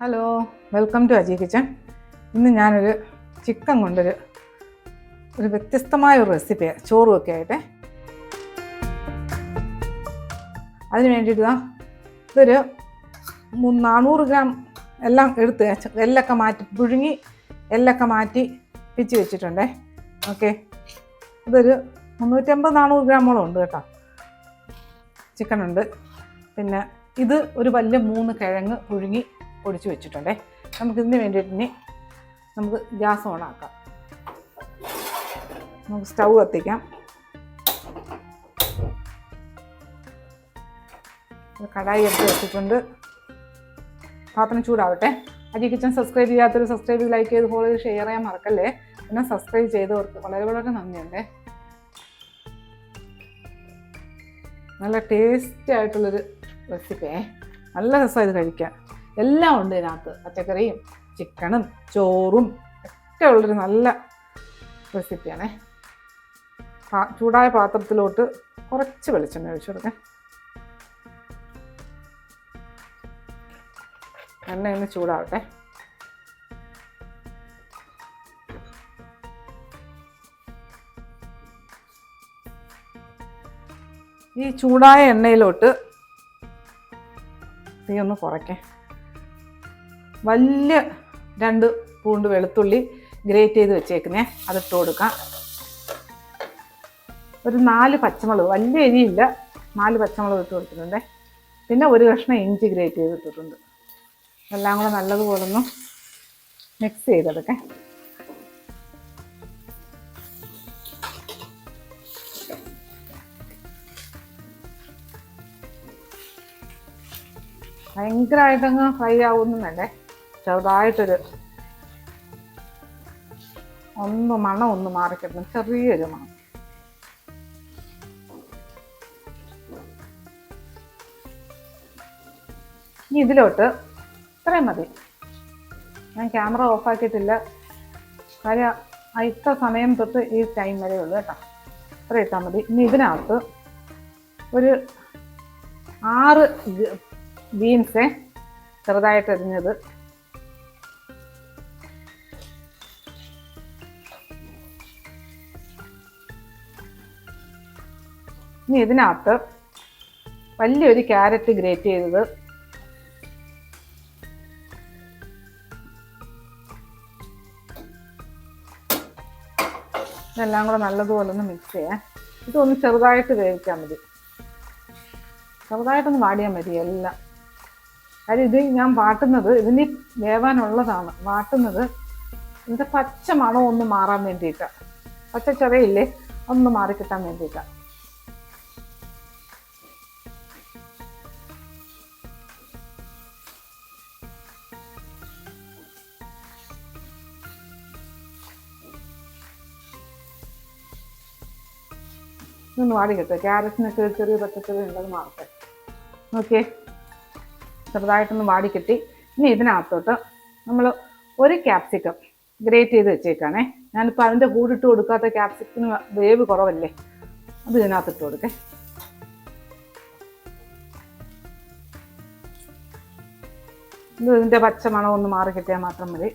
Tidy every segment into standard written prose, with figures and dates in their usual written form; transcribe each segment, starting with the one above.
Hello, welcome to Aji kitchen. ഇന്ന് ഞാനൊരു chicken കൊണ്ടൊരു വ്യത്യസ്തമായ ഒരു റെസിപ്പി ചോറും ഒക്കെ ആയിട്ടെ. അതിന് വേണ്ടിയിട്ട് ഇതൊരു 400 ഗ്രാം എല്ലാം എടുത്ത് എല്ലൊക്കെ മാറ്റി പുഴുങ്ങി എല്ലൊക്കെ മാറ്റി പിച്ച് വെച്ചിട്ടുണ്ടേ. ഓക്കെ, ഇതൊരു 350-400 ഗ്രാമോളം ഉണ്ട് കേട്ടോ. ചിക്കൻ ഉണ്ട്. പിന്നെ ഇത് ഒരു വലിയ 3 കിഴങ്ങ് പുഴുങ്ങി പൊടിച്ച് വെച്ചിട്ടുണ്ടേ. നമുക്കിതിന് വേണ്ടിയിട്ട് ഇനി നമുക്ക് ഗ്യാസ് ഓണാക്കാം. നമുക്ക് സ്റ്റൗ കത്തിക്കാം. കടായി എടുത്ത് വെച്ചിട്ടുണ്ട്. പാത്രം ചൂടാവട്ടെ. അജി കിച്ചൺ സബ്സ്ക്രൈബ് ചെയ്യാത്തൊരു സബ്സ്ക്രൈബ് ചെയ്ത് ലൈക്ക് ചെയ്ത് ഫോളോ ചെയ്ത് ഷെയർ ചെയ്യാൻ മറക്കല്ലേ. പിന്നെ സബ്സ്ക്രൈബ് ചെയ്തവർക്ക് വളരെ വളരെ നന്ദിയുണ്ട്. നല്ല ടേസ്റ്റി ആയിട്ടുള്ളൊരു റെസിപ്പിയേ. നല്ല രസമാണ് ഇത് കഴിക്കാൻ. എല്ലാം ഉണ്ട് ഇതിനകത്ത്, പച്ചക്കറിയും ചിക്കനും ചോറും ഒക്കെ ഉള്ളൊരു നല്ല റെസിപ്പിയാണേ. ചൂടായ പാത്രത്തിലോട്ട് കുറച്ച് വെളിച്ചെണ്ണ ഒഴിച്ചു കൊടുക്കാം. എണ്ണ ഒന്ന് ചൂടാവട്ടെ. ഈ ചൂടായ എണ്ണയിലോട്ട് തീ ഒന്ന് കുറയ്ക്കേ. വലിയ 2 പൂണ്ട് വെളുത്തുള്ളി ഗ്രേറ്റ് ചെയ്ത് വെച്ചേക്കുന്നേ, അതിട്ട് കൊടുക്കാം. ഒരു 4 പച്ചമുളക്, വലിയ എരിയില്ല, 4 പച്ചമുളക് ഇട്ട് കൊടുത്തിട്ടുണ്ട്. പിന്നെ ഒരു കഷ്ണം ഇഞ്ചി ഗ്രേറ്റ് ചെയ്തിട്ടിട്ടുണ്ട്. എല്ലാം കൂടെ നല്ലതുപോലെ ഒന്ന് മിക്സ് ചെയ്തെടുക്കാം. ഭയങ്കരമായിട്ടങ്ങ് ഫ്രൈ ആവുമെന്നും വേണ്ടേ, ചെറുതായിട്ടൊരു മണം ഒന്ന് മാറിക്കിട്ടുന്നു, ചെറിയൊരു മണം. ഇനി ഇതിലോട്ട് ഇത്രയും മതി. ഞാൻ ക്യാമറ ഓഫാക്കിയിട്ടില്ല, കാര്യം ഇത്ര സമയം തൊട്ട് ഈ ടൈം വരെ ഉള്ളൂ കേട്ടോ. ഇത്ര ഇട്ടാൽ മതി. ഇനി ഇതിനകത്ത് ഒരു 6 ബീൻസ് ചെറുതായിട്ട് എരിഞ്ഞത്, ഇനി ഇതിനകത്ത് വലിയൊരു ക്യാരറ്റ് ഗ്രേറ്റ് ചെയ്തത്, ഇതെല്ലാം കൂടെ നല്ലതുപോലെ ഒന്ന് മിക്സ് ചെയ്യാം. ഇതൊന്ന് ചെറുതായിട്ട് വേവിച്ചാൽ മതി, ചെറുതായിട്ടൊന്ന് വാടിയാൽ മതി എല്ലാം. കാര്യം ഇത് ഞാൻ വാട്ടുന്നത് ഇതിന് വേവാനുള്ളതാണ്. വാട്ടുന്നത് ഇതിൻ്റെ പച്ച മണം ഒന്ന് മാറാൻ വേണ്ടിയിട്ടാണ്, പച്ച ചെറിയില്ലേ ഒന്ന് മാറിക്കിട്ടാൻ വേണ്ടിയിട്ടാണ്. ഇതൊന്ന് വാടി കിട്ടുക. ക്യാരറ്റിനൊക്കെ ചെറിയ പച്ചക്കറി ഉള്ളത് മാറട്ടെ. ഓക്കെ, ചെറുതായിട്ടൊന്ന് വാടിക്കെട്ടി. ഇനി ഇതിനകത്തോട്ട് നമ്മൾ ഒരു ക്യാപ്സിക്കം ഗ്രേറ്റ് ചെയ്ത് വെച്ചേക്കാണേ. ഞാനിപ്പോൾ അതിൻ്റെ കൂടിട്ട് കൊടുക്കാത്ത ക്യാപ്സിക്കത്തിന് വേവ് കുറവല്ലേ, അത് ഇതിനകത്തിട്ട് കൊടുക്കേ. ഇത് ഇതിൻ്റെ പച്ച മണം ഒന്ന് മാറി കിട്ടിയാൽ മാത്രം മതി.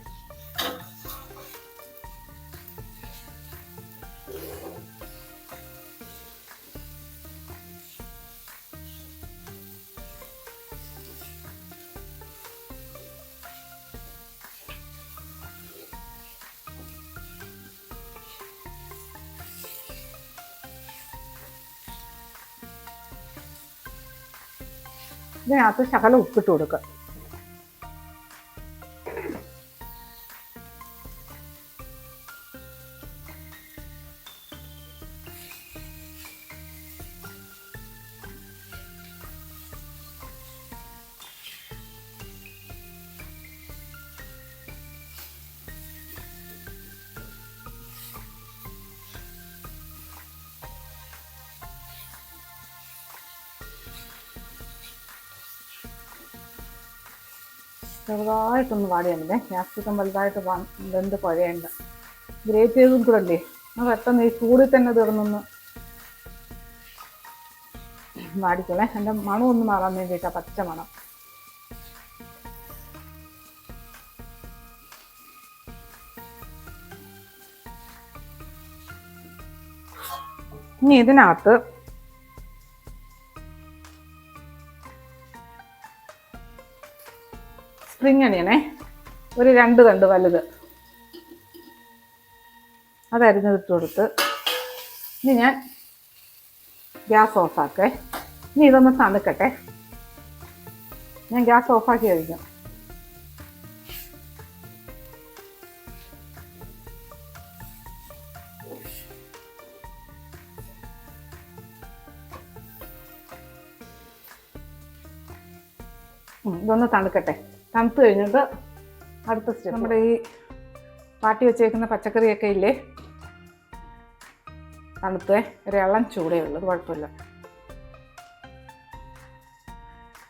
ഇതിനകത്ത് ശകലം ഉപ്പിട്ട് കൊടുക്കുക. ചെറുതായിട്ടൊന്ന് വാടിയാൽ മതി. ക്യാപ്സിക്കം വലുതായിട്ട് വെന്ത് കുഴയേണ്ട. ഗ്രേറ്റ് ചെയ്തും കൂടെ അല്ലേ, അത് പെട്ടെന്ന് ഈ ചൂടിൽ തന്നെ തീർന്നൊന്ന് വാടിക്കോളെ. എൻ്റെ മണം ഒന്ന് മാറാൻ വേണ്ടിയിട്ടാണ്, പച്ച മണം. ഇനി ഇതിനകത്ത് സ്പ്രിംഗ് അണിയണേ, ഒരു 2 തണ്ട് വലുത്, അതരിഞ്ഞിട്ട് കൊടുത്ത് ഇനി ഞാൻ ഗ്യാസ് ഓഫാക്കേ. ഇനി ഇതൊന്ന് തണുക്കട്ടെ. ഞാൻ ഗ്യാസ് ഓഫാക്കി കഴിഞ്ഞു. ഇതൊന്ന് തണുക്കട്ടെ. തണുത്ത് കഴിഞ്ഞിട്ട് അടുത്ത സ്റ്റെപ്പ്, നമ്മുടെ ഈ പാട്ടി വെച്ചേക്കുന്ന പച്ചക്കറിയൊക്കെ ഇല്ലേ, തണുത്ത് ഒരു ഇളം ചൂടേ ഉള്ളൂ, അത് കുഴപ്പമില്ല.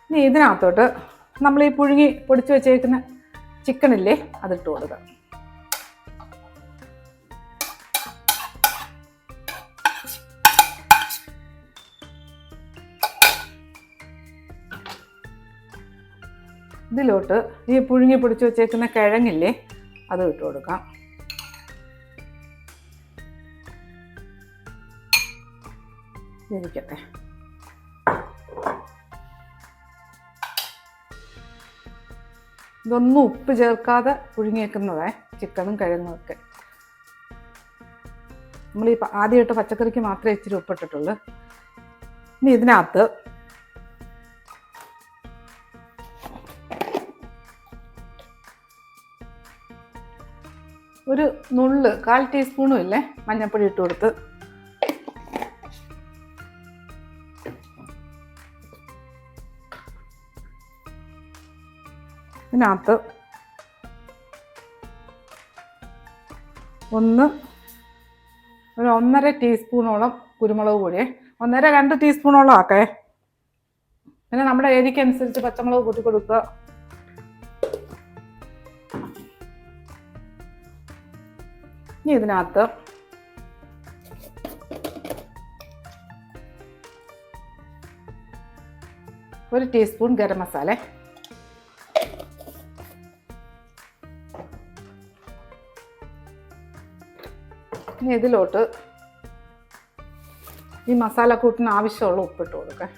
ഇനി ഇതിനകത്തോട്ട് നമ്മൾ ഈ പുഴുങ്ങി പൊടിച്ച് വെച്ചേക്കുന്ന ചിക്കനില്ലേ, അതിട്ട് കൊടുക്കുക. ഇതിലോട്ട് ഈ പുഴുങ്ങി പൊടിച്ച് വെച്ചേക്കുന്ന കിഴങ്ങില്ലേ, അത് ഇട്ട് കൊടുക്കാം. ഇരിക്കട്ടെ. ഇതൊന്നും ഉപ്പ് ചേർക്കാതെ പുഴുങ്ങിയേക്കുന്നതേ, ചിക്കനും കിഴങ്ങും ഒക്കെ. നമ്മൾ ഈ ആദ്യമായിട്ട് പച്ചക്കറിക്ക് മാത്രമേ ഇച്ചിരി ഉപ്പിട്ടിട്ടുള്ളൂ. ഇനി ഇതിനകത്ത് ഒരു നുള്ള് 1/4 ടീസ്പൂണും ഇല്ലേ മഞ്ഞൾപ്പൊടി ഇട്ട് കൊടുത്ത് ഇതിനകത്ത് ഒരു 1.5 ടീസ്പൂണോളം കുരുമുളക് പൊടിയേ, 1.5-2 ടീസ്പൂണോളം ആക്കേ. പിന്നെ നമ്മുടെ എരിക്കനുസരിച്ച് പച്ചമുളക് കൂട്ടി കൊടുക്കുക. ഇനി ഇതിനകത്ത് ഒരു ടീസ്പൂൺ ഗരം മസാല, ഇനി ഇതിലോട്ട് ഈ മസാലക്കൂട്ടിന് ആവശ്യമുള്ള ഉപ്പിട്ട് കൊടുക്കുക.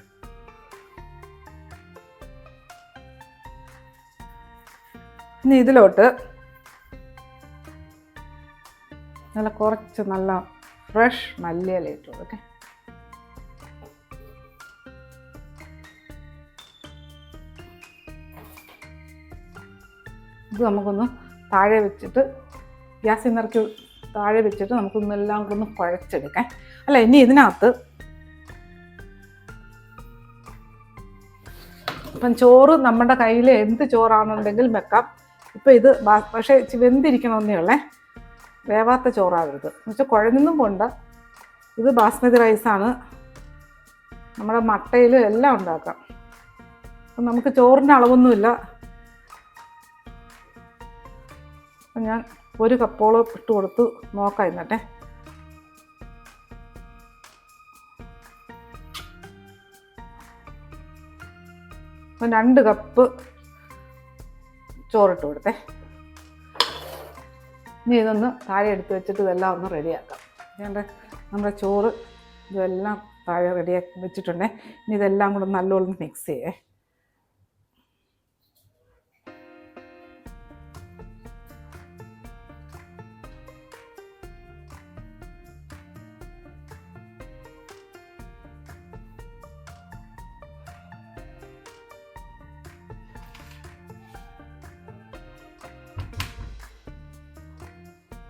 ഇനി ഇതിലോട്ട് കുറച്ച് നല്ല ഫ്രഷ് മല്ലിയില ഇട്ട് കൊടുക്കുക. ഇത് നമുക്കൊന്ന് താഴെ വെച്ചിട്ട് ഗ്യാസിൽ നിറക്കി താഴെ വെച്ചിട്ട് നമുക്കൊന്നെല്ലാം കൂടെ ഒന്ന് കുഴച്ചെടുക്കാം. അല്ല, ഇനി ഇതിനകത്ത് ഇപ്പം ചോറ് നമ്മുടെ കയ്യിൽ എന്ത് ചോറാണെന്നുണ്ടെങ്കിൽ വെക്കാം. ഇപ്പം ഇത് പക്ഷേ വെന്തിരിക്കണമെന്നേ ഉള്ളേ, വേവാത്ത ചോറാകരുത്. എന്നുവെച്ചാൽ കുഴഞ്ഞൊന്നും പോണ്ട. ഇത് ബാസ്മതി റൈസാണ്, നമ്മുടെ മട്ടയിൽ എല്ലാം ഉണ്ടാക്കാം. അപ്പം നമുക്ക് ചോറിൻ്റെ അളവൊന്നുമില്ല. അപ്പം ഞാൻ 1 കപ്പോളം ഇട്ട് കൊടുത്ത് നോക്കാം എന്നിട്ടെ. അപ്പം 2 കപ്പ് ചോറിട്ട് കൊടുത്തേ. ഇനി ഇതൊന്ന് താഴെ എടുത്ത് വെച്ചിട്ട് ഇതെല്ലാം ഒന്ന് റെഡിയാക്കാം. നമ്മുടെ ചോറ് ഇതെല്ലാം താഴെ റെഡിയാക്കി വെച്ചിട്ടുണ്ടേ. ഇനി ഇതെല്ലാം കൂടെ നല്ലോണം മിക്സ് ചെയ്യേ.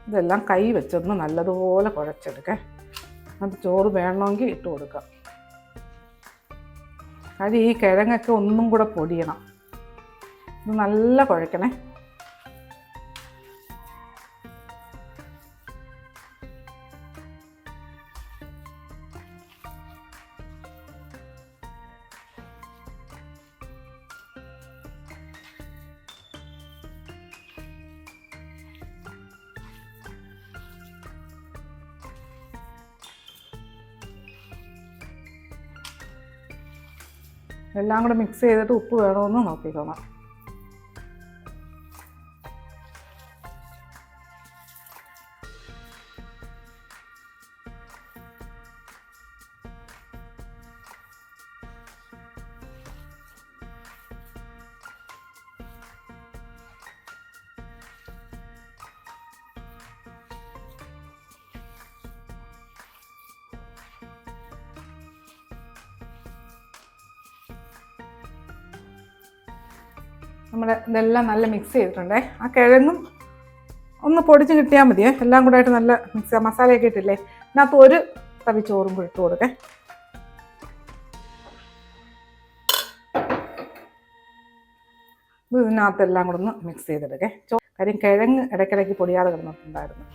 ഇതെല്ലാം കൈ വെച്ചൊന്ന് നല്ലതുപോലെ കുഴച്ചെടുക്കാം. അത് ചോറ് വേണമെങ്കിൽ ഇട്ട് കൊടുക്കാം. അത് ഈ കിഴങ്ങൊക്കെ ഒന്നും കൂടെ പൊടിയണം. ഇത് നല്ല കുഴക്കണേ. എല്ലാം കൂടെ മിക്സ് ചെയ്തിട്ട് ഉപ്പ് വേണമെന്ന് നോക്കിക്കോണം. നമ്മുടെ ഇതെല്ലാം നല്ല മിക്സ് ചെയ്തിട്ടുണ്ടേ. ആ കിഴങ്ങും ഒന്ന് പൊടിച്ച് കിട്ടിയാൽ മതിയേ. എല്ലാം കൂടെ ആയിട്ട് നല്ല മിക്സ് മസാലയൊക്കെ ഇട്ടില്ലേ. ഇതിനകത്ത് ഒരു തവി ചോറും കൂടി ഇട്ട് കൊടുക്കേ. ഇതിനകത്ത് എല്ലാം കൂടെ ഒന്ന് മിക്സ് ചെയ്തെടുക്കേ. കാര്യം കിഴങ്ങ് ഇടയ്ക്കിടയ്ക്ക് പൊടിയാതെ കിടന്നിട്ടുണ്ടായിരുന്നു.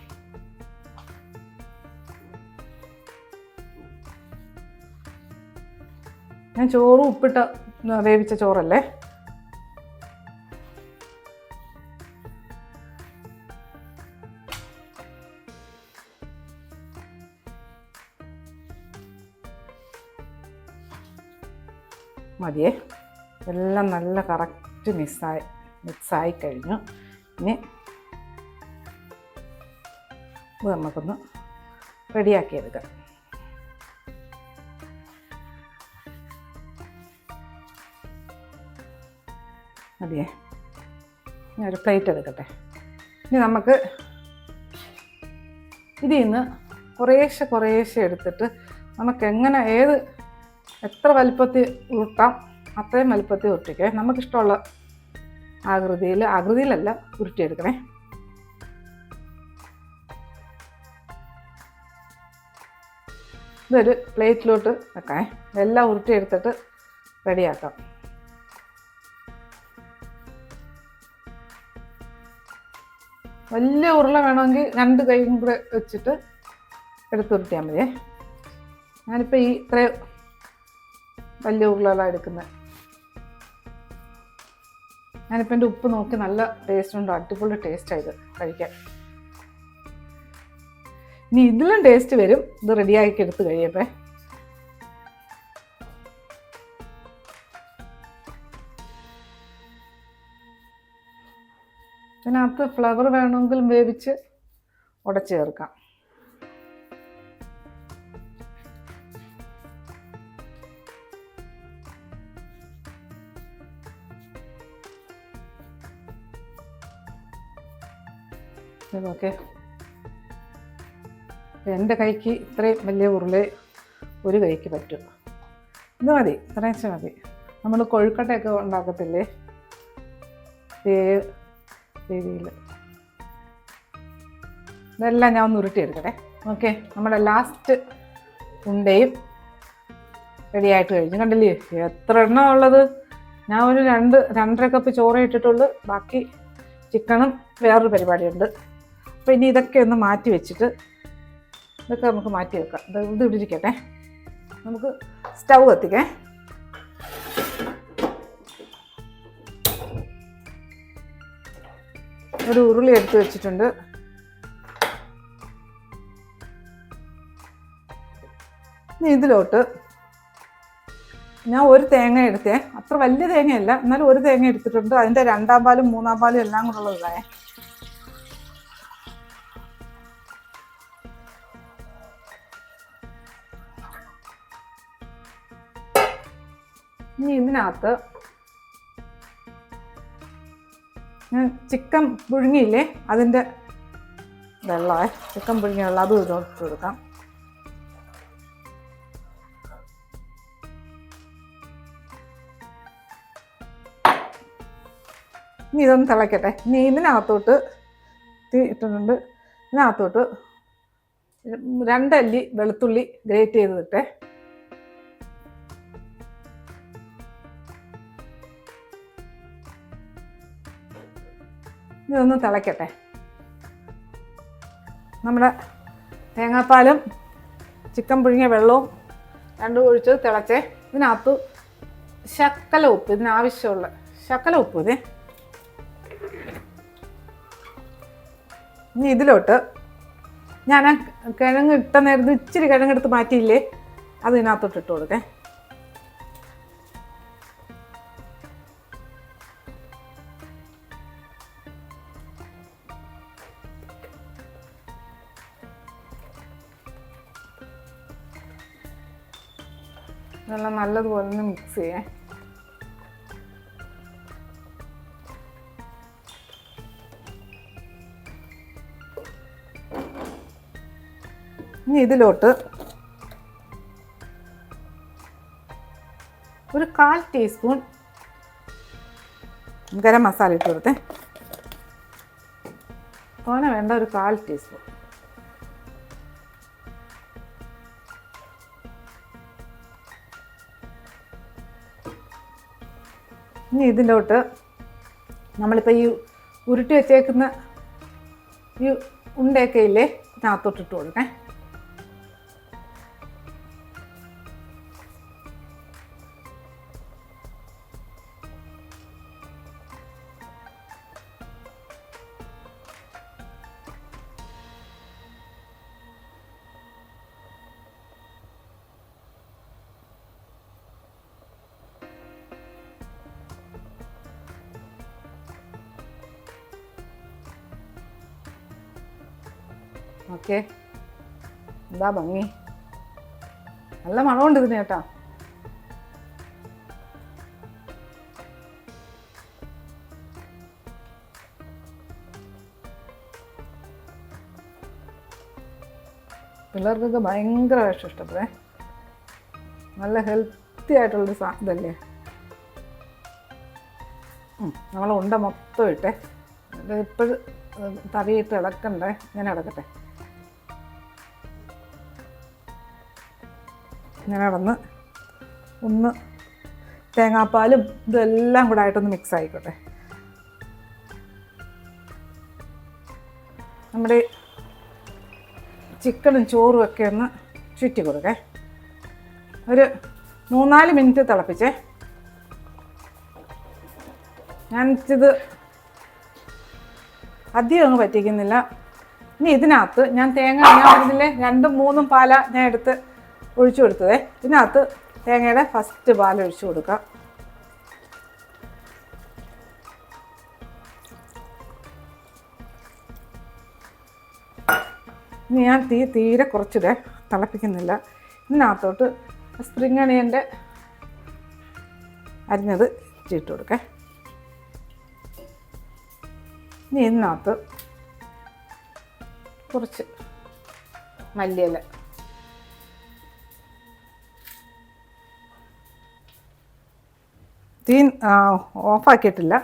ഞാൻ ചോറും ഉപ്പിട്ട് വേവിച്ച ചോറല്ലേ. മതിയേ. എല്ലാം നല്ല കറക്റ്റ് മിക്സായി കഴിഞ്ഞു. ഇനി ഇത് നമുക്കൊന്ന് റെഡിയാക്കിയെടുക്കാം. മതിയേ. ഞാൻ ഒരു പ്ലേറ്റ് എടുക്കട്ടെ. ഇനി നമുക്ക് ഇതിൽ നിന്ന് കുറേശ്ശെ എടുത്തിട്ട് നമുക്ക് എങ്ങനെ എത്ര വലുപ്പത്തിൽ ഉരുട്ടാം അത്രയും വലുപ്പത്തിൽ ഉരുട്ടിക്കേ. നമുക്കിഷ്ടമുള്ള ആകൃതിയിലല്ല ഉരുട്ടിയെടുക്കണേ. ഇതൊരു പ്ലേറ്റിലോട്ട് വെക്കണേ. എല്ലാം ഉരുട്ടിയെടുത്തിട്ട് റെഡിയാക്കാം. വലിയ ഉരുള വേണമെങ്കിൽ 2 കൈയും കൂടെ വെച്ചിട്ട് എടുത്തുരുട്ടിയാൽ മതിയേ. ഞാനിപ്പോൾ ഇത്രയും വലിയ ഉരുളകളാണ് എടുക്കുന്നത്. ഞാനിപ്പോൾ എൻ്റെ ഉപ്പ് നോക്കി നല്ല ടേസ്റ്റ് ഉണ്ട്. അടിപൊളി ടേസ്റ്റായത് കഴിക്കാൻ. ഇനി ഇതിലും ടേസ്റ്റ് വരും ഇത് റെഡിയാക്കി എടുത്ത് കഴിയപ്പേ. ഇതിനകത്ത് ഫ്ലവർ വേണമെങ്കിൽ വേവിച്ച് ഉടച്ച് ചേർക്കാം. ഓക്കെ. എൻ്റെ കൈക്ക് ഇത്രയും വലിയ ഉരുള ഒരു കൈക്ക് പറ്റും. ഇത് മതി, ഇത്രയും മതി. നമ്മൾ കൊഴുക്കട്ടയൊക്കെ ഉണ്ടാക്കത്തില്ലേ രീതിയിൽ. ഇതെല്ലാം ഞാൻ ഒന്ന് ഉരുട്ടിയെടുക്കട്ടെ. ഓക്കെ, നമ്മുടെ ലാസ്റ്റ് ഉണ്ടയും റെഡിയായിട്ട് കഴിഞ്ഞു. കണ്ടില്ലേ എത്ര എണ്ണം ഉള്ളത്. ഞാൻ ഒരു 2-2.5 കപ്പ് ചോറ് ഇട്ടിട്ടുള്ളൂ. ബാക്കി ചിക്കനും വേറൊരു പരിപാടിയുണ്ട്. അപ്പോൾ ഇനി ഇതൊക്കെ ഒന്ന് മാറ്റി വെച്ചിട്ട് ഇതൊക്കെ നമുക്ക് മാറ്റി വെക്കാം. ഇത് ഇടിരിക്കട്ടെ. നമുക്ക് സ്റ്റൗ കത്തിക്കേ. ഒരു ഉരുളി എടുത്ത് വെച്ചിട്ടുണ്ട്. ഇനി ഇതിലോട്ട് ഞാൻ ഒരു തേങ്ങ എടുത്തേ. അത്ര വലിയ തേങ്ങയല്ല, എന്നാലും ഒരു തേങ്ങ എടുത്തിട്ടുണ്ട്. അതിൻ്റെ 2-ാം പാലും 3-ാം പാലും എല്ലാം കൂടെ ഉള്ളതായേ. ഇനി ഇതിനകത്ത് ഞാൻ ചിക്കൻ പുഴുങ്ങിയില്ലേ അതിൻ്റെ വെള്ളമേ. ചിക്കൻ പുഴുങ്ങിയ വെള്ളം അതും ഇതോട്ട് കൊടുക്കാം. ഇനി ഇതൊന്ന് തിളയ്ക്കട്ടെ. ഇനി ഇതിനകത്തോട്ട് ഇട്ടിട്ടുണ്ട്. ഇതിനകത്തോട്ട് 2 അല്ലി വെളുത്തുള്ളി ഗ്രേറ്റ് ചെയ്തിട്ടേ. ഇതൊന്ന് തിളയ്ക്കട്ടെ. നമ്മുടെ തേങ്ങാപ്പാലും ചിക്കൻ പുഴുങ്ങിയ വെള്ളവും രണ്ടും ഒഴിച്ച് തിളച്ചേ. ഇതിനകത്ത് ശകല ഉപ്പ്, ഇതിനാവശ്യമുള്ള ശകല ഉപ്പ് ഇതേ. ഇനി ഇതിലോട്ട് ഞാൻ കിഴങ്ങ് ഇട്ട നേരത്ത് ഇച്ചിരി കിഴങ്ങെടുത്ത് മാറ്റിയില്ലേ അത് ഇതിനകത്തോട്ട് ഇട്ട് കൊടുക്കേ. ഇതെല്ലാം നല്ലതുപോലെ ഒന്ന് മിക്സ് ചെയ്യേ. ഇനി ഇതിലോട്ട് ഒരു 1/4 ടീസ്പൂൺ ഗരം മസാല ഇട്ട് കൊടുത്തേ. തോനെ വേണ്ട, ഒരു 1/4 ടീസ്പൂൺ. ഇനി ഇതിലോട്ട് നമ്മളിപ്പോൾ ഈ ഉരുട്ടി വെച്ചേക്കുന്ന ഈ ഉണ്ടയൊക്കെ ഇല്ലേ, ഇതിനകത്തോട്ടിട്ട് കൊടുക്കേ. ഓക്കെ, എന്താ ഭംഗി, നല്ല മണമുണ്ട് ഇതിന് കേട്ടോ. പിള്ളേർക്കൊക്കെ ഭയങ്കര ഇഷ്ടപ്പെടുവേ. നല്ല ഹെൽത്തി ആയിട്ടുള്ളൊരു ഇതല്ലേ. നമ്മൾ ഉണ്ട മൊത്തം ഇട്ടേ. ഇപ്പോഴും തവിയിട്ട് ഇളക്കണ്ടേ, ഇങ്ങനെ ഇളക്കട്ടെ. ഇങ്ങനെ ഇടന്ന് ഒന്ന് തേങ്ങാപ്പാലും ഇതെല്ലാം കൂടെ ആയിട്ടൊന്ന് മിക്സ് ആയിക്കോട്ടെ. നമ്മുടെ ചിക്കനും ചോറും ഒക്കെ ഒന്ന് ചുറ്റി കൊടുക്കേ. ഒരു 3-4 മിനിറ്റ് തിളപ്പിച്ചേ. ഞാനിത് അധികം അങ്ങ് പറ്റിക്കുന്നില്ല. ഇനി ഇതിനകത്ത് ഞാൻ ഇതിലെ 2-3 പാല ഞാൻ എടുത്ത് ഒഴിച്ചു കൊടുത്തതേ. ഇതിനകത്ത് തേങ്ങയുടെ ഫസ്റ്റ് പാൽ ഒഴിച്ചു കൊടുക്കാം. ഇനി ഞാൻ തീരെ കുറച്ചിടെ തിളപ്പിക്കുന്നില്ല. ഇതിനകത്തോട്ട് സ്പ്രിംഗ് അണിയൻ്റെ അരിഞ്ഞത് ഇട്ട് കൊടുക്കേ. ഇനി ഇതിനകത്ത് കുറച്ച് മല്ലിയില, തീ ഓഫാക്കിയിട്ടില്ല.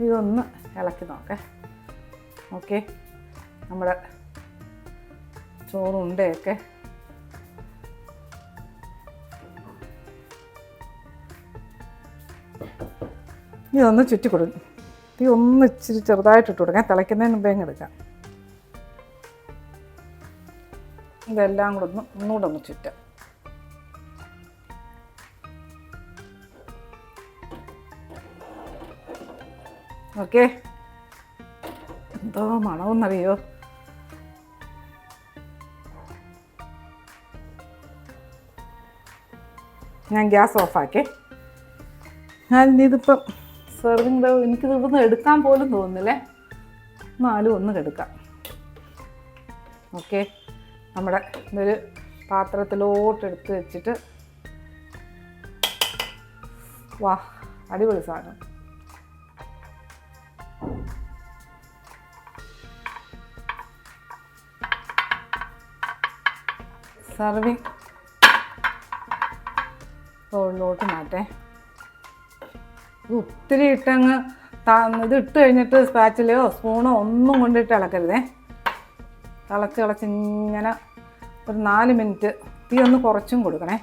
ഇതൊന്ന് ഇളക്കി നോക്കേ. ഓക്കെ, നമ്മുടെ ചോറുണ്ടയൊക്കെ ഇതൊന്ന് ചുറ്റി കൊടുക്കും. തീ ഒന്ന് ഇച്ചിരി ചെറുതായിട്ടിട്ട് കൊടുക്കാം. തിളയ്ക്കുന്നതിന് മുമ്പേ അങ്ങ് എടുക്കാം. ഇതെല്ലാം കൂടെ ഒന്നുകൂടെ ഒന്ന് ചുറ്റാം. ഓക്കെ, എന്തോ മണമെന്നറിയോ. ഞാൻ ഗ്യാസ് ഓഫാക്കി. ഇതിപ്പം സെർവിങ് എനിക്കിത് ഇവിടുന്ന് എടുക്കാൻ പോലും തോന്നുന്നില്ലേ. 4 ഒന്ന് കെടുക്കാം. ഓക്കെ, നമ്മുടെ ഇതൊരു പാത്രത്തിലോട്ട് എടുത്ത് വെച്ചിട്ട്, വാ അടിപൊളി സാധനം. സർവിങ് ബൗളിലോട്ട് മാറ്റേ. ഇത് ഒത്തിരി ഇട്ടങ്ങ് ഇത് ഇട്ട് കഴിഞ്ഞിട്ട് സ്പാച്ചിലയോ സ്പൂണോ ഒന്നും കൊണ്ടിട്ട് ഇളക്കരുതേ. തിളച്ച് ഇങ്ങനെ ഒരു 4 മിനിറ്റ് തീ ഒന്ന് കുറച്ചും കൊടുക്കണേ.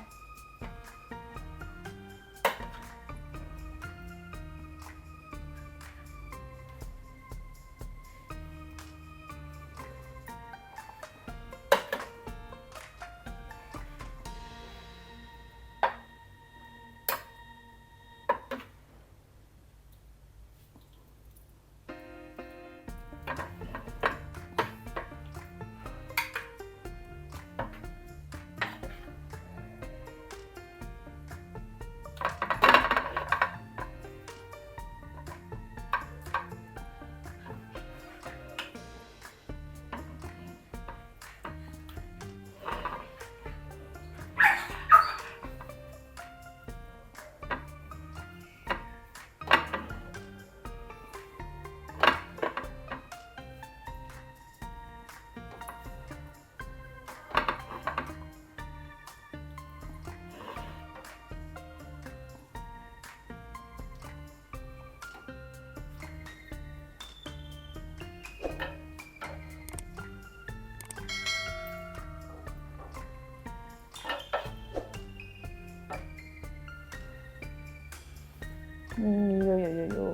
അയ്യോ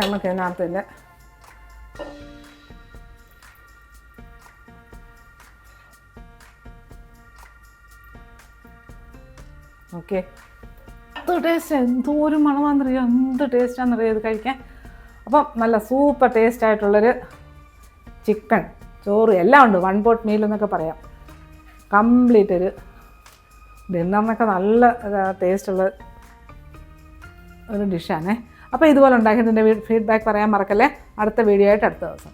നമുക്ക് ഇതിനകത്ത് തന്നെ ഓക്കെ. എന്ത് ടേസ്റ്റ്, എന്തോരം മണമാണെന്നറിയാം, എന്ത് ടേസ്റ്റാണെന്നറിയാം ഇത് കഴിക്കാൻ. അപ്പം നല്ല സൂപ്പർ ടേസ്റ്റ് ആയിട്ടുള്ളൊരു ചിക്കൻ ചോറ് എല്ലാം ഉണ്ട്, 1 പോട്ട് മീൽ എന്നൊക്കെ പറയാം. കംപ്ലീറ്റ് ഒരു ഡിന്നറിനൊക്കെ നല്ല ടേസ്റ്റുള്ള ഒരു ഡിഷാണേ. അപ്പോൾ ഇതുപോലെ ഉണ്ടാക്കിയതിൻ്റെ ഫീഡ്ബാക്ക് പറയാൻ മറക്കല്ലേ. അടുത്ത വീഡിയോ ആയിട്ട് അടുത്ത ദിവസം.